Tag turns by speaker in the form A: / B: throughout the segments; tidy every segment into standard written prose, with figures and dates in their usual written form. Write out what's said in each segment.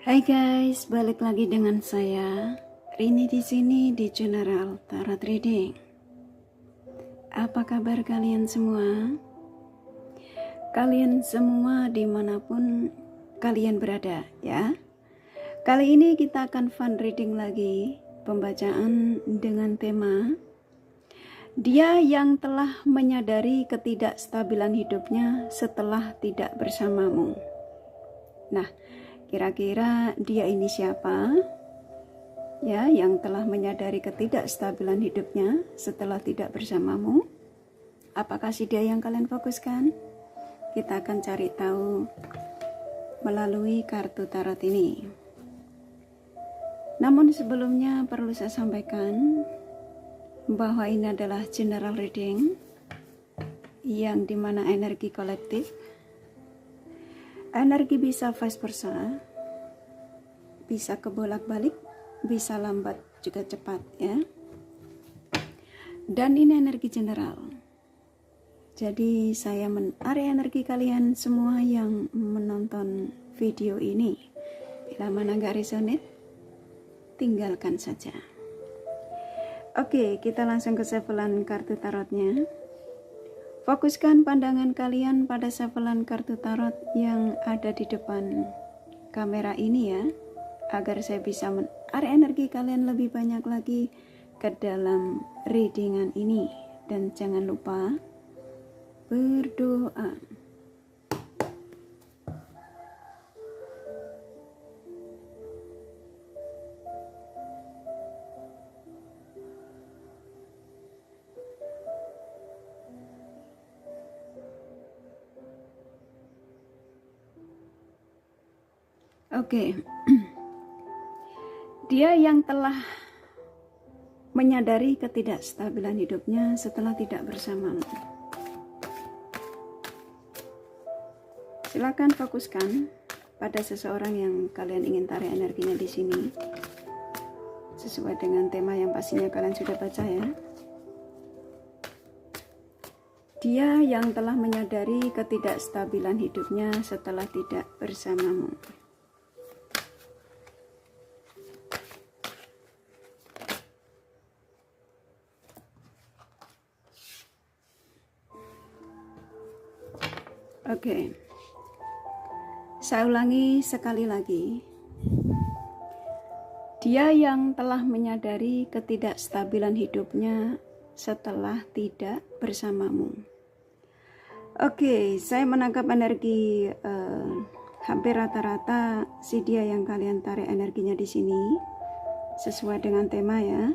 A: Hai guys, balik lagi dengan saya Rini di sini di General Tarot Reading. Apa kabar kalian semua? Kalian semua dimanapun kalian berada ya. Kali ini kita akan fun reading lagi, pembacaan dengan tema dia yang telah menyadari ketidakstabilan hidupnya setelah tidak bersamamu. Nah, kira-kira dia ini siapa? Ya, yang telah menyadari ketidakstabilan hidupnya setelah tidak bersamamu. Apakah si dia yang kalian fokuskan? Kita akan cari tahu melalui kartu tarot ini. Namun sebelumnya perlu saya sampaikan bahwa ini adalah general reading yang dimana energi kolektif. Energi bisa vice versa, bisa kebolak-balik, bisa lambat juga cepat ya. Dan ini energi general. Jadi saya menarik energi kalian semua yang menonton video ini. Bila mana gak resonate, tinggalkan saja. Oke, kita langsung ke shufflean kartu tarotnya. Fokuskan pandangan kalian pada shufflean kartu tarot yang ada di depan kamera ini ya, agar saya bisa menarik energi kalian lebih banyak lagi ke dalam readingan ini. Dan jangan lupa berdoa. Oke. Dia yang telah menyadari ketidakstabilan hidupnya setelah tidak bersamamu. Silakan fokuskan pada seseorang yang kalian ingin tarik energinya di sini. Sesuai dengan tema yang pastinya kalian sudah baca ya. Dia yang telah menyadari ketidakstabilan hidupnya setelah tidak bersamamu. Oke, saya ulangi sekali lagi. Dia yang telah menyadari ketidakstabilan hidupnya setelah tidak bersamamu. Oke, saya menangkap energi hampir rata-rata si dia yang kalian tarik energinya di sini sesuai dengan tema ya,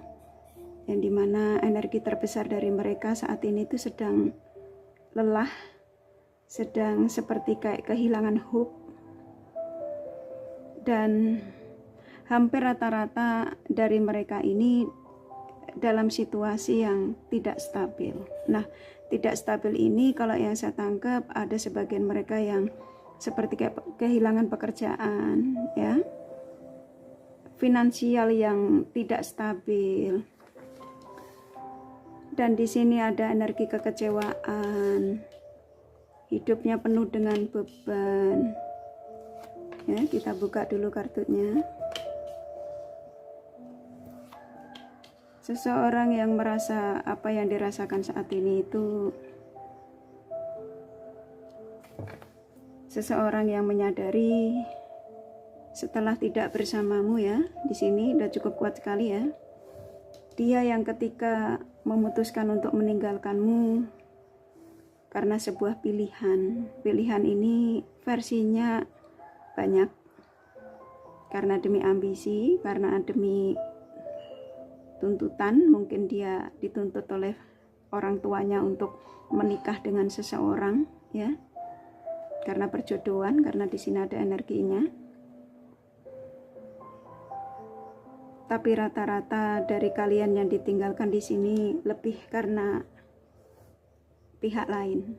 A: yang dimana energi terbesar dari mereka saat ini itu sedang lelah, sedang seperti kayak kehilangan hope, dan hampir rata-rata dari mereka ini dalam situasi yang tidak stabil. Nah, tidak stabil ini kalau yang saya tangkap ada sebagian mereka yang seperti kayak kehilangan pekerjaan ya, finansial yang tidak stabil, dan di sini ada energi kekecewaan. Hidupnya penuh dengan beban. Ya, kita buka dulu kartunya. Seseorang yang merasa apa yang dirasakan saat ini itu seseorang yang menyadari setelah tidak bersamamu ya. Di sini udah cukup kuat sekali ya. Dia yang ketika memutuskan untuk meninggalkanmu karena sebuah pilihan. Pilihan ini versinya banyak. Karena demi ambisi, karena demi tuntutan, mungkin dia dituntut oleh orang tuanya untuk menikah dengan seseorang ya. Karena perjodohan, karena di sini ada energinya. Tapi rata-rata dari kalian yang ditinggalkan di sini lebih karena pihak lain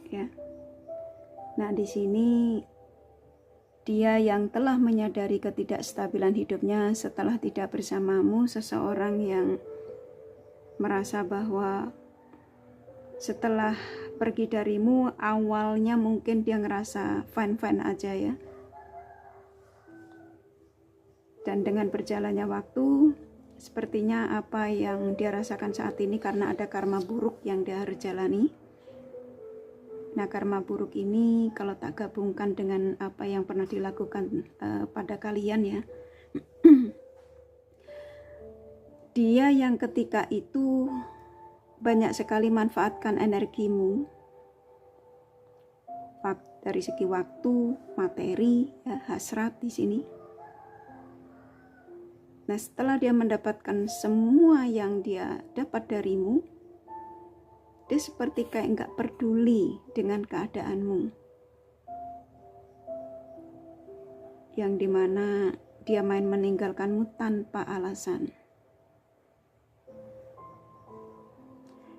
A: ya. Nah, di sini dia yang telah menyadari ketidakstabilan hidupnya setelah tidak bersamamu, seseorang yang merasa bahwa setelah pergi darimu awalnya mungkin dia ngerasa fine-fine aja ya, Dan dengan berjalannya waktu, sepertinya apa yang dia rasakan saat ini karena ada karma buruk yang dia harus jalani. Nah, karma buruk ini kalau tak gabungkan dengan apa yang pernah dilakukan pada kalian ya, dia yang ketika itu banyak sekali manfaatkan energimu dari segi waktu, materi, ya, hasrat di sini. Nah, setelah dia mendapatkan semua yang dia dapat darimu, dia seperti kayak nggak peduli dengan keadaanmu, yang dimana dia main meninggalkanmu tanpa alasan.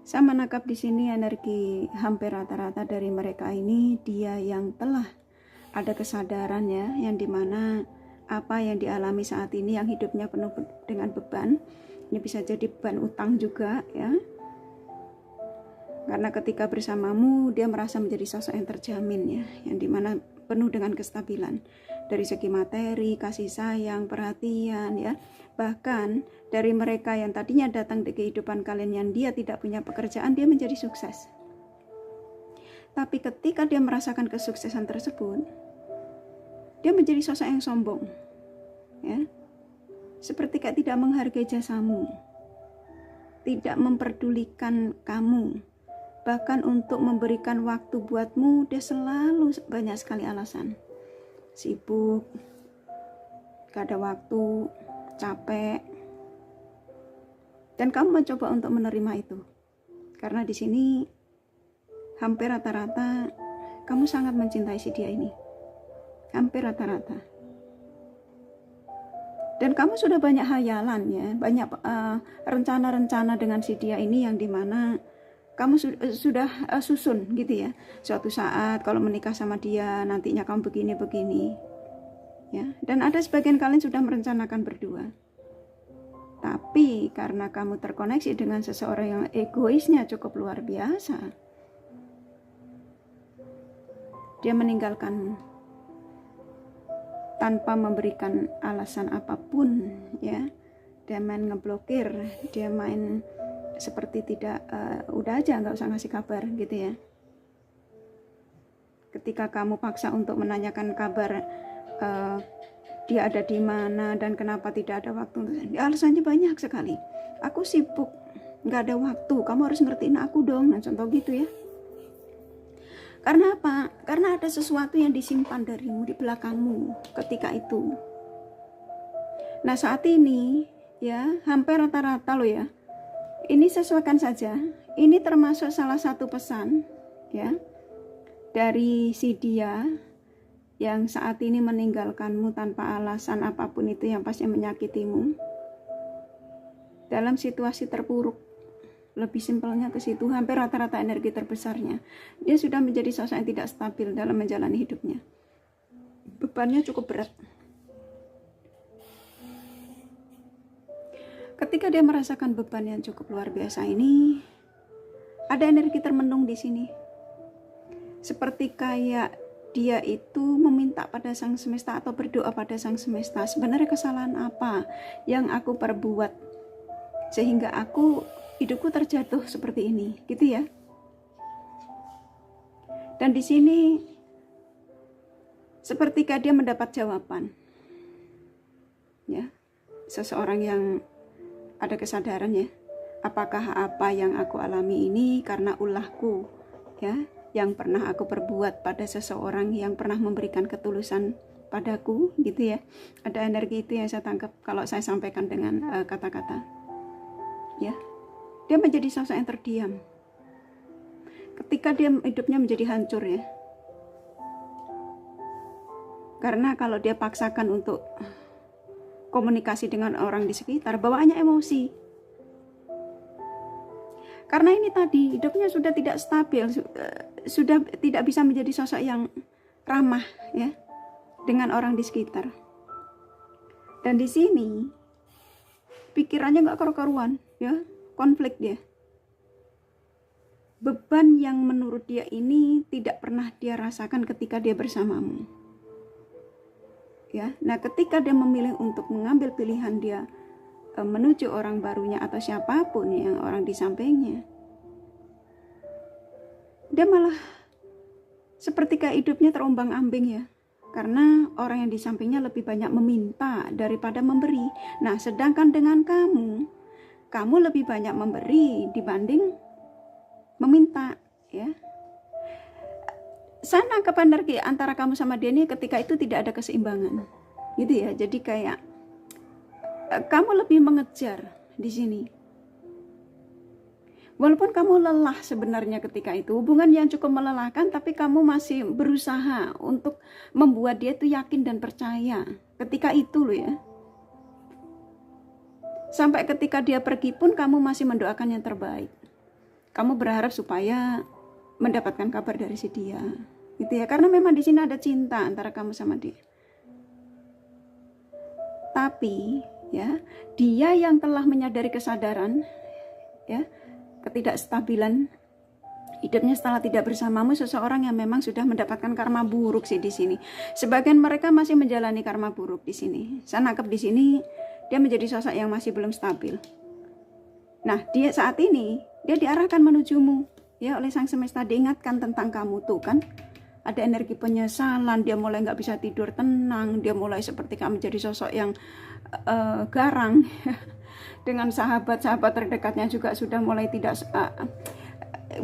A: Saya menangkap di sini energi hampir rata-rata dari mereka ini, dia yang telah ada kesadaran ya, yang dimana apa yang dialami saat ini, yang hidupnya penuh dengan beban, ini bisa jadi beban utang juga ya, karena ketika bersamamu dia merasa menjadi sosok yang terjamin ya, yang dimana penuh dengan kestabilan dari segi materi, kasih sayang, perhatian ya. Bahkan dari mereka yang tadinya datang di kehidupan kalian yang dia tidak punya pekerjaan, dia menjadi sukses. Tapi ketika dia merasakan kesuksesan tersebut, dia menjadi sosok yang sombong ya, seperti kayak tidak menghargai jasamu, tidak memperdulikan kamu. Bahkan untuk memberikan waktu buatmu, dia selalu banyak sekali alasan. Sibuk, gak ada waktu, capek. Dan kamu mencoba untuk menerima itu. Karena di sini hampir rata-rata kamu sangat mencintai si dia ini. Hampir rata-rata. Dan kamu sudah banyak hayalan ya, banyak rencana-rencana dengan si dia ini, yang dimana kamu sudah susun gitu ya. Suatu saat kalau menikah sama dia, nantinya kamu begini-begini ya. Dan ada sebagian kalian sudah merencanakan berdua. Tapi karena kamu terkoneksi dengan seseorang yang egoisnya cukup luar biasa, dia meninggalkanmu tanpa memberikan alasan apapun ya. Dia main ngeblokir, dia main seperti tidak, udah aja nggak usah ngasih kabar gitu ya. Ketika kamu paksa untuk menanyakan kabar dia ada di mana dan kenapa tidak ada waktu, alasannya banyak sekali. Aku sibuk, nggak ada waktu, kamu harus ngertiin aku dong, nah contoh gitu ya. Karena apa? Karena ada sesuatu yang disimpan darimu di belakangmu ketika itu. Nah saat ini ya, hampir rata-rata loh ya, ini sesuaikan saja. Ini termasuk salah satu pesan ya dari si dia yang saat ini meninggalkanmu tanpa alasan apapun itu, yang pasti menyakitimu dalam situasi terpuruk. Lebih simpelnya ke situ, hampir rata-rata energi terbesarnya. Dia sudah menjadi sosok yang tidak stabil dalam menjalani hidupnya. Bebannya cukup berat. Ketika dia merasakan beban yang cukup luar biasa ini, ada energi termenung di sini. Seperti kayak dia itu meminta pada sang semesta atau berdoa pada sang semesta, sebenarnya kesalahan apa yang aku perbuat sehingga hidupku terjatuh seperti ini, gitu ya. Dan di sini seperti kayak dia mendapat jawaban. Ya. Seseorang yang ada kesadaran ya, apakah apa yang aku alami ini karena ulahku ya, yang pernah aku perbuat pada seseorang yang pernah memberikan ketulusan padaku, gitu ya. Ada energi itu yang saya tangkap kalau saya sampaikan dengan kata-kata ya. Dia menjadi sosok yang terdiam ketika dia hidupnya menjadi hancur ya, karena kalau dia paksakan untuk komunikasi dengan orang di sekitar, bawaannya emosi. Karena ini tadi hidupnya sudah tidak stabil, sudah tidak bisa menjadi sosok yang ramah ya dengan orang di sekitar. Dan di sini pikirannya nggak karu-karuan ya, konflik dia. Beban yang menurut dia ini tidak pernah dia rasakan ketika dia bersamamu. ya. Nah, ketika dia memilih untuk mengambil pilihan dia menuju orang barunya atau siapapun yang orang di sampingnya, dia malah seperti kayak hidupnya terombang-ambing ya. Karena orang yang di sampingnya lebih banyak meminta daripada memberi. Nah, sedangkan dengan kamu lebih banyak memberi dibanding meminta, ya. Saya nangkep energi antara kamu sama dia ini ketika itu tidak ada keseimbangan, gitu ya. Jadi kayak kamu lebih mengejar di sini. Walaupun kamu lelah sebenarnya ketika itu, hubungan yang cukup melelahkan, tapi kamu masih berusaha untuk membuat dia itu yakin dan percaya ketika itu loh ya. Sampai ketika dia pergi pun kamu masih mendoakan yang terbaik. Kamu berharap supaya mendapatkan kabar dari si dia, gitu ya. Karena memang di sini ada cinta antara kamu sama dia. Tapi ya, dia yang telah menyadari kesadaran ya, ketidakstabilan hidupnya setelah tidak bersamamu, seseorang yang memang sudah mendapatkan karma buruk sih di sini. Sebagian mereka masih menjalani karma buruk di sini. Saya nangkep di sini dia menjadi sosok yang masih belum stabil. Nah, dia saat ini dia diarahkan menujumu ya oleh Sang Semesta, diingatkan tentang kamu tuh kan. Ada energi penyesalan, dia mulai nggak bisa tidur tenang, dia mulai seperti kamu jadi sosok yang garang. Dengan sahabat-sahabat terdekatnya juga sudah mulai tidak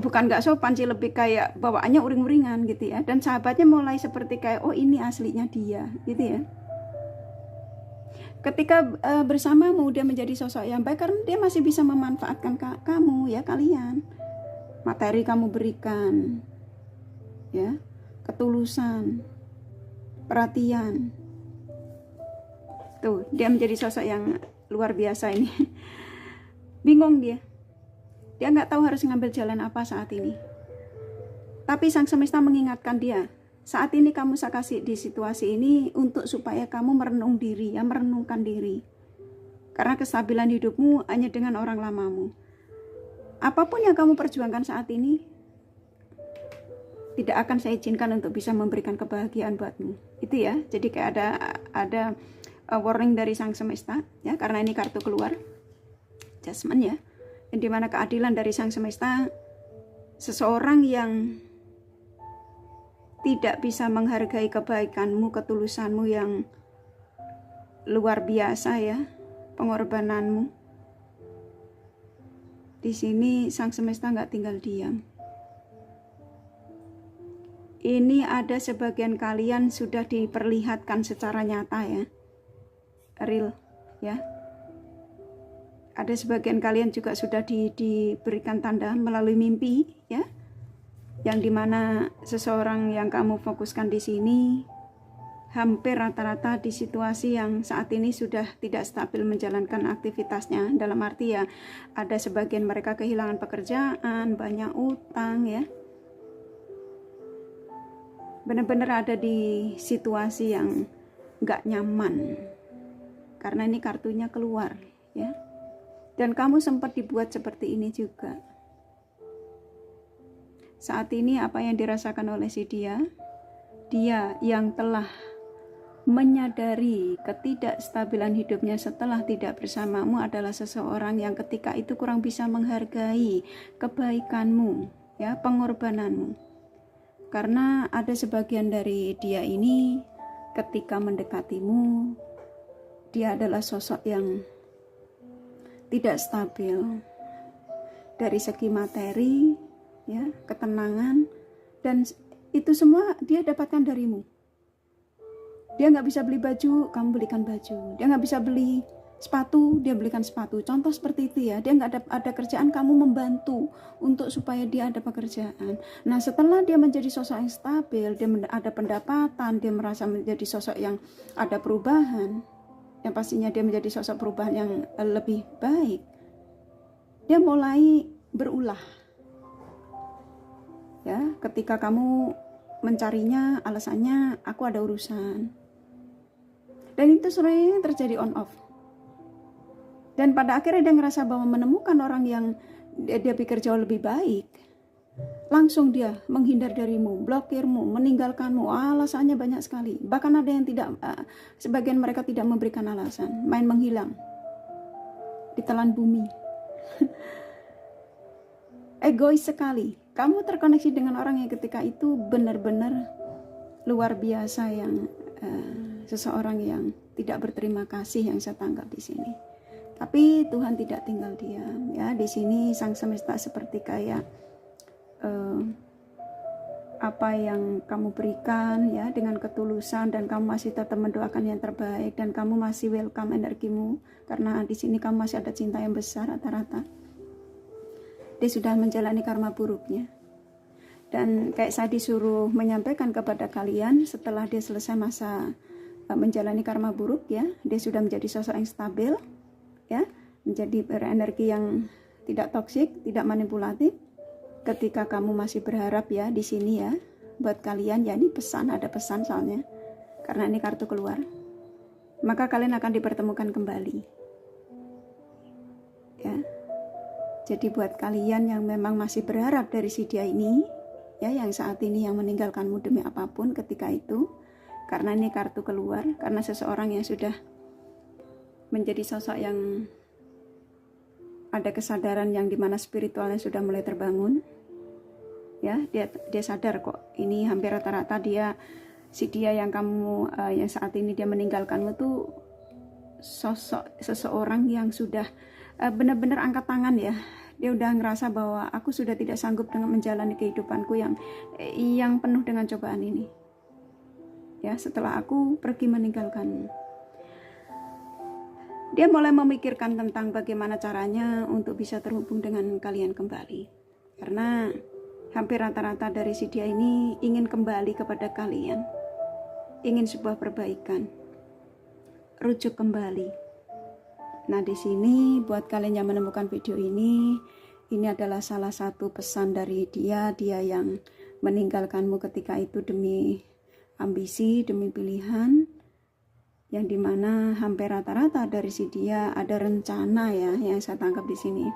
A: bukan nggak sopan sih, lebih kayak bawaannya uring-uringan gitu ya. Dan sahabatnya mulai seperti kayak oh ini aslinya dia gitu ya. Ketika bersamamu dia menjadi sosok yang baik karena dia masih bisa memanfaatkan kamu ya, kalian. Materi kamu berikan ya, ketulusan, perhatian. Tuh, dia menjadi sosok yang luar biasa ini. Bingung dia nggak tahu harus ngambil jalan apa saat ini. Tapi Sang Semesta mengingatkan dia, saat ini kamu saya kasih di situasi ini untuk supaya kamu merenung diri ya, merenungkan diri. Karena kestabilan hidupmu hanya dengan orang lamamu. Apapun yang kamu perjuangkan saat ini tidak akan saya izinkan untuk bisa memberikan kebahagiaan buatmu. Itu ya. Jadi kayak ada warning dari Sang Semesta ya, karena ini kartu keluar Judgment ya, yang dimana keadilan dari Sang Semesta, seseorang yang tidak bisa menghargai kebaikanmu, ketulusanmu yang luar biasa ya, pengorbananmu. Di sini Sang Semesta nggak tinggal diam. Ini ada sebagian kalian sudah diperlihatkan secara nyata ya, real ya. Ada sebagian kalian juga sudah diberikan tanda melalui mimpi ya, yang dimana seseorang yang kamu fokuskan di sini hampir rata-rata di situasi yang saat ini sudah tidak stabil menjalankan aktivitasnya. Dalam arti ya, ada sebagian mereka kehilangan pekerjaan, banyak utang ya, benar-benar ada di situasi yang nggak nyaman karena ini kartunya keluar ya. Dan kamu sempat dibuat seperti ini juga. Saat ini apa yang dirasakan oleh si dia yang telah menyadari ketidakstabilan hidupnya setelah tidak bersamamu adalah seseorang yang ketika itu kurang bisa menghargai kebaikanmu ya, pengorbananmu. Karena ada sebagian dari dia ini ketika mendekatimu, dia adalah sosok yang tidak stabil dari segi materi ya, ketenangan, dan itu semua dia dapatkan darimu. Dia nggak bisa beli baju, kamu belikan baju. Dia nggak bisa beli sepatu, dia belikan sepatu. Contoh seperti itu ya. Dia nggak ada kerjaan, kamu membantu untuk supaya dia ada pekerjaan. Nah, setelah dia menjadi sosok yang stabil, dia ada pendapatan, dia merasa menjadi sosok yang ada perubahan, yang pastinya dia menjadi sosok perubahan yang lebih baik. Dia mulai berulah ya, ketika kamu mencarinya alasannya aku ada urusan, dan itu sering terjadi on off. Dan pada akhirnya dia ngerasa bahwa menemukan orang yang dia pikir jauh lebih baik langsung dia menghindar darimu, blokirmu, meninggalkanmu. Alasannya banyak sekali. Bahkan ada yang tidak, sebagian mereka tidak memberikan alasan, main menghilang, ditelan bumi. Egois sekali. Kamu terkoneksi dengan orang yang ketika itu benar-benar luar biasa, yang seseorang yang tidak berterima kasih yang saya tangkap di sini. Tapi Tuhan tidak tinggal diam, ya. Di sini Sang Semesta seperti kayak apa yang kamu berikan, ya, dengan ketulusan, dan kamu masih tetap mendoakan yang terbaik, dan kamu masih welcome energimu, karena di sini kamu masih ada cinta yang besar. Rata-rata dia sudah menjalani karma buruknya, dan kayak saya disuruh menyampaikan kepada kalian, setelah dia selesai masa menjalani karma buruk, ya, dia sudah menjadi sosok yang stabil, ya, menjadi berenergi yang tidak toksik, tidak manipulatif. Ketika kamu masih berharap, ya, di sini, ya, buat kalian, ya, ini pesan, ada pesan soalnya, karena ini kartu keluar, maka kalian akan dipertemukan kembali, ya. Jadi buat kalian yang memang masih berharap dari si dia ini, ya, yang saat ini yang meninggalkanmu demi apapun ketika itu, karena ini kartu keluar, karena seseorang yang sudah menjadi sosok yang ada kesadaran yang dimana spiritualnya sudah mulai terbangun, ya, dia sadar kok ini hampir rata-rata si dia yang kamu yang saat ini dia meninggalkanmu tuh sosok seseorang yang sudah benar-benar angkat tangan, ya. Dia udah ngerasa bahwa aku sudah tidak sanggup dengan menjalani kehidupanku yang penuh dengan cobaan ini, ya, setelah aku pergi meninggalkanmu. Dia mulai memikirkan tentang bagaimana caranya untuk bisa terhubung dengan kalian kembali. Karena hampir rata-rata dari si dia ini ingin kembali kepada kalian. Ingin sebuah perbaikan. Rujuk kembali. Nah, di sini buat kalian yang menemukan video ini adalah salah satu pesan dari dia yang meninggalkanmu ketika itu demi ambisi, demi pilihan, yang dimana hampir rata-rata dari si dia ada rencana, ya, yang saya tangkap di sini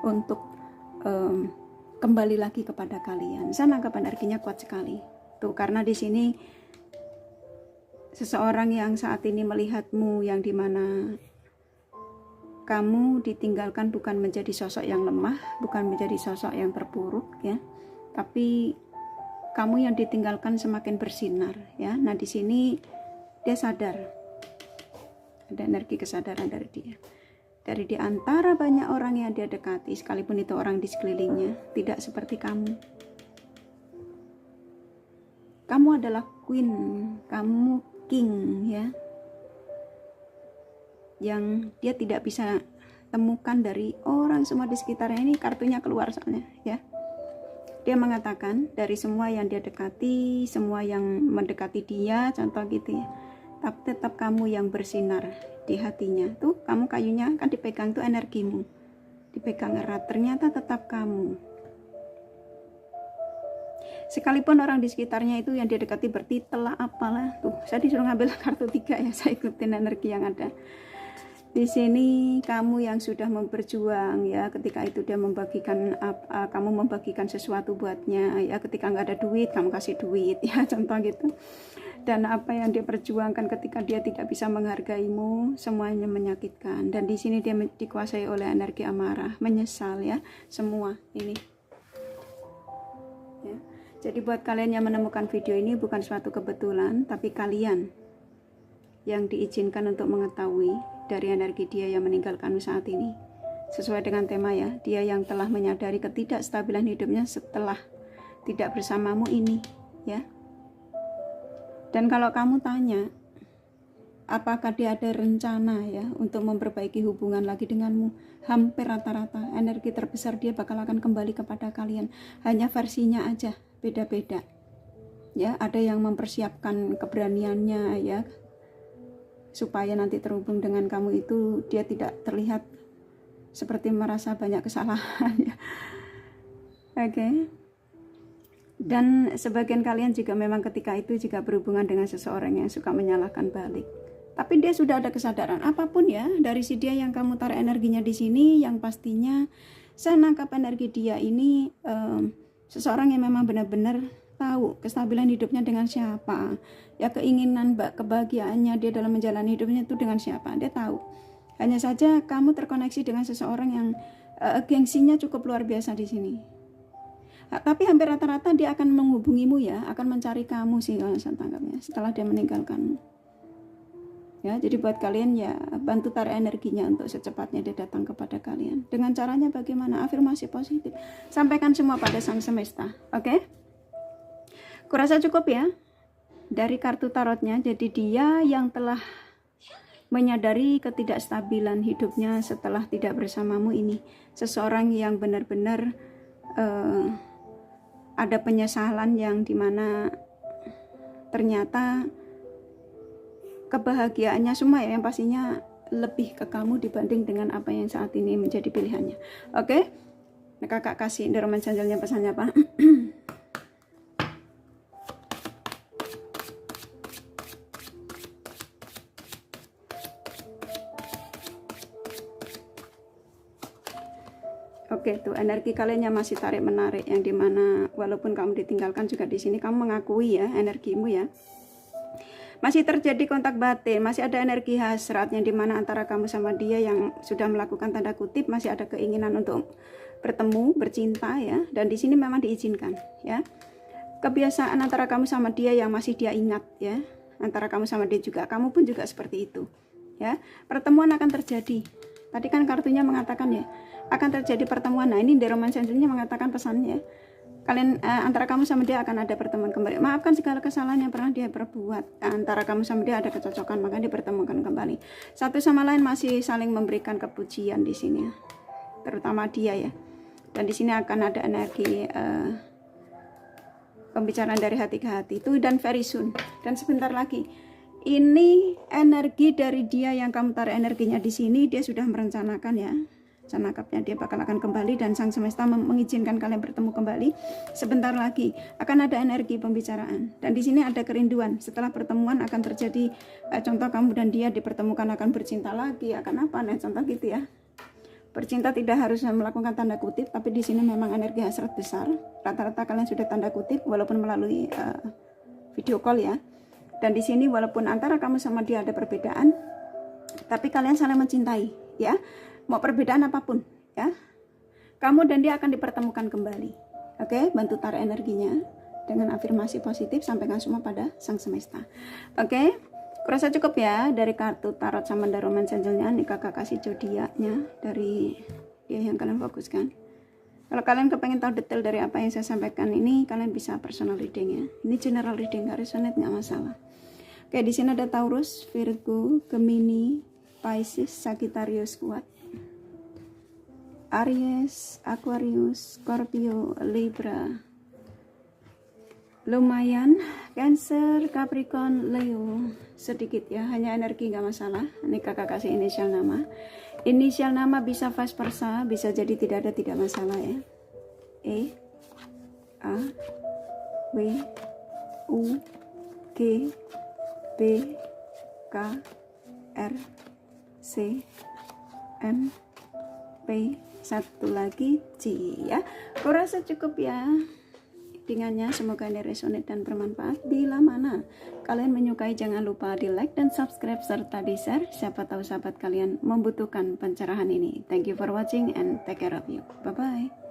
A: untuk kembali lagi kepada kalian. Saya nangkap energinya kuat sekali tuh, karena di sini seseorang yang saat ini melihatmu, yang dimana kamu ditinggalkan bukan menjadi sosok yang lemah, bukan menjadi sosok yang terpuruk, ya, tapi kamu yang ditinggalkan semakin bersinar, ya. Nah, di sini dia sadar. Ada energi kesadaran dari dia. Dari di antara banyak orang yang dia dekati, sekalipun itu orang di sekelilingnya, tidak seperti kamu. Kamu adalah queen, kamu king, ya. Yang dia tidak bisa temukan dari orang semua di sekitarnya. Ini kartunya keluar soalnya, ya. Dia mengatakan dari semua yang dia dekati, semua yang mendekati dia, contoh gitu, ya, tapi tetap kamu yang bersinar di hatinya. Tuh, kamu kayunya kan dipegang tuh energimu, dipegang erat, ternyata tetap kamu. Sekalipun orang di sekitarnya itu yang dia dekati bertitela apalah, tuh saya disuruh ngambil kartu 3, ya, saya ikutin energi yang ada. Di sini kamu yang sudah berjuang, ya, ketika itu dia membagikan kamu membagikan sesuatu buatnya, ya, ketika nggak ada duit kamu kasih duit, ya, contoh gitu. Dan apa yang dia perjuangkan ketika dia tidak bisa menghargaimu, semuanya menyakitkan. Dan di sini dia dikuasai oleh energi amarah, menyesal, ya, semua ini, ya. Jadi buat kalian yang menemukan video ini bukan suatu kebetulan, tapi kalian yang diizinkan untuk mengetahui dari energi dia yang meninggalkanmu saat ini. Sesuai dengan tema, ya, dia yang telah menyadari ketidakstabilan hidupnya setelah tidak bersamamu ini, ya. Dan kalau kamu tanya apakah dia ada rencana, ya, untuk memperbaiki hubungan lagi denganmu, hampir rata-rata energi terbesar dia bakal akan kembali kepada kalian. Hanya versinya aja beda-beda, ya. Ada yang mempersiapkan keberaniannya, ya, supaya nanti terhubung dengan kamu itu dia tidak terlihat seperti merasa banyak kesalahan, ya. Oke. Dan sebagian kalian juga memang ketika itu juga berhubungan dengan seseorang yang suka menyalahkan balik. Tapi dia sudah ada kesadaran apapun, ya, dari si dia yang kamu tarik energinya di sini, yang pastinya saya nangkap energi dia ini Seseorang yang memang benar-benar tahu kestabilan hidupnya dengan siapa, ya keinginan kebahagiaannya dia dalam menjalani hidupnya itu dengan siapa, dia tahu. Hanya saja kamu terkoneksi dengan seseorang yang gengsinya cukup luar biasa di sini. Tapi hampir rata-rata dia akan menghubungimu ya, akan mencari kamu sih kalau saya tangkapnya setelah dia meninggalkanmu. Ya, jadi buat kalian ya bantu tarik energinya untuk secepatnya dia datang kepada kalian. Dengan caranya bagaimana? Afirmasi positif. Sampaikan semua pada sang semesta. Oke? Kurasa cukup ya dari kartu tarotnya. Jadi dia yang telah menyadari ketidakstabilan hidupnya setelah tidak bersamamu ini. Seseorang yang benar-benar ada penyesalan yang dimana ternyata kebahagiaannya semua ya yang pastinya lebih ke kamu dibanding dengan apa yang saat ini menjadi pilihannya. Oke? Nah, kakak kasih Endorsement Changelnya pesannya apa? Oke, tuh energi kalian yang masih tarik menarik yang dimana walaupun kamu ditinggalkan juga di sini kamu mengakui ya energimu ya. Masih terjadi kontak batin, masih ada energi hasrat yang dimana antara kamu sama dia yang sudah melakukan tanda kutip masih ada keinginan untuk bertemu, bercinta ya. Dan di sini memang diizinkan ya. Kebiasaan antara kamu sama dia yang masih dia ingat ya. Antara kamu sama dia juga, kamu pun juga seperti itu ya. Pertemuan akan terjadi. Tadi kan kartunya mengatakan ya akan terjadi pertemuan. Nah ini Endorsement Changelnya mengatakan pesannya kalian antara kamu sama dia akan ada pertemuan kembali. Maafkan segala kesalahan yang pernah dia perbuat. Antara kamu sama dia ada kecocokan, maka dipertemukan kembali. Satu sama lain masih saling memberikan kepujian di sini, terutama dia ya. Dan di sini akan ada energi pembicaraan dari hati ke hati itu dan very soon. Dan sebentar lagi. Ini energi dari dia yang kamu tarik energinya di sini, dia sudah merencanakan ya. Sanakapnya dia bakal akan kembali dan sang semesta mengizinkan kalian bertemu kembali. Sebentar lagi akan ada energi pembicaraan dan di sini ada kerinduan. Setelah pertemuan akan terjadi contoh kamu dan dia dipertemukan akan bercinta lagi, akan apa? Nah, contoh gitu ya. Bercinta tidak harus melakukan tanda kutip, tapi di sini memang energi hasrat besar. Rata-rata kalian sudah tanda kutip walaupun melalui video call ya. Dan di sini walaupun antara kamu sama dia ada perbedaan, tapi kalian saling mencintai ya. Mau perbedaan apapun ya, kamu dan dia akan dipertemukan kembali. Oke, bantu tarik energinya dengan afirmasi positif, sampaikan semua pada sang semesta. Oke, kurasa cukup ya dari kartu tarot sama Endorsement Changelnya. Ini kakak kasih zodiaknya dari dia yang kalian fokuskan. Kalau kalian kepengen tahu detail dari apa yang saya sampaikan ini, kalian bisa personal reading ya. Ini general reading, gak resonate nggak masalah. Oke, di sini ada Taurus, Virgo, Gemini, Pisces, Sagittarius kuat, Aries, Aquarius, Scorpio, Libra, lumayan, Cancer, Capricorn, Leo, sedikit ya, hanya energi nggak masalah. Ini kakak kasih inisial nama. Inisial nama bisa vice versa, bisa jadi tidak ada, tidak masalah ya. E, A, W, U, G, B, K, R, C, M, P, satu lagi C ya. Kurasa cukup ya dengannya, semoga ini resonate dan bermanfaat. Bila mana kalian menyukai, jangan lupa di like dan subscribe serta di share, siapa tahu sahabat kalian membutuhkan pencerahan ini. Thank you for watching and take care of you. Bye bye.